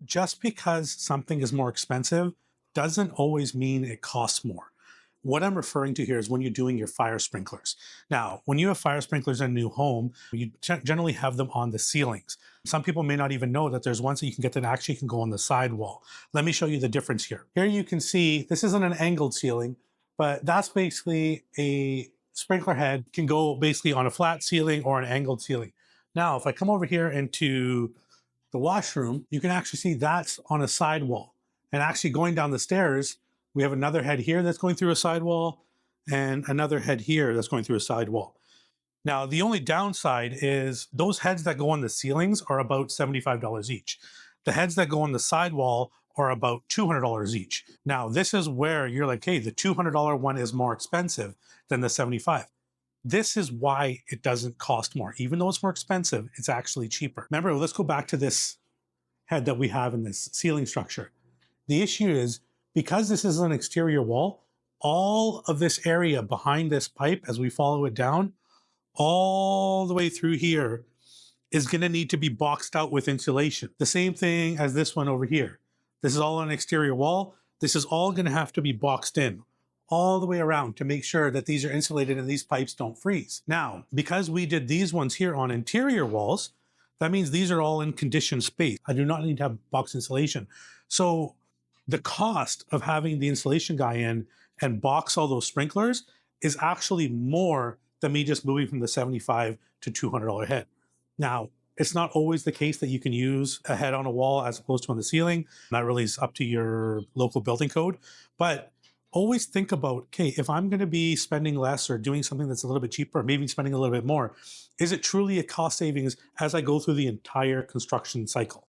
just because something is more expensive doesn't always mean it costs more. What I'm referring to here is when you're doing your fire sprinklers. Now, when you have fire sprinklers in a new home, you generally have them on the ceilings. Some people may not even know that there's ones that you can get that actually can go on the sidewall. Let me show you the difference here. Here you can see this isn't an angled ceiling, but that's basically a sprinkler head can go basically on a flat ceiling or an angled ceiling. Now, if I come over here into the washroom, you can actually see that's on a sidewall. And actually going down the stairs, we have another head here that's going through a sidewall and another head here that's going through a sidewall. Now, the only downside is those heads that go on the ceilings are about $75 each. The heads that go on the sidewall are about $200 each. Now, this is where you're like, hey, the $200 one is more expensive than the 75. This is why it doesn't cost more. Even though it's more expensive, it's actually cheaper. Remember, let's go back to this head that we have in this ceiling structure. The issue is because this is an exterior wall, all of this area behind this pipe, as we follow it down, all the way through here is going to need to be boxed out with insulation. The same thing as this one over here. This is all an exterior wall. This is all going to have to be boxed in all the way around to make sure that these are insulated and these pipes don't freeze. Now, because we did these ones here on interior walls, that means these are all in conditioned space. I do not need to have box insulation. So the cost of having the insulation guy in and box all those sprinklers is actually more than me just moving from the 75 to $200 head. Now, it's not always the case that you can use a head on a wall as opposed to on the ceiling. That really is up to your local building code. But always think about, okay, if I'm going to be spending less or doing something that's a little bit cheaper, maybe spending a little bit more, is it truly a cost savings as I go through the entire construction cycle?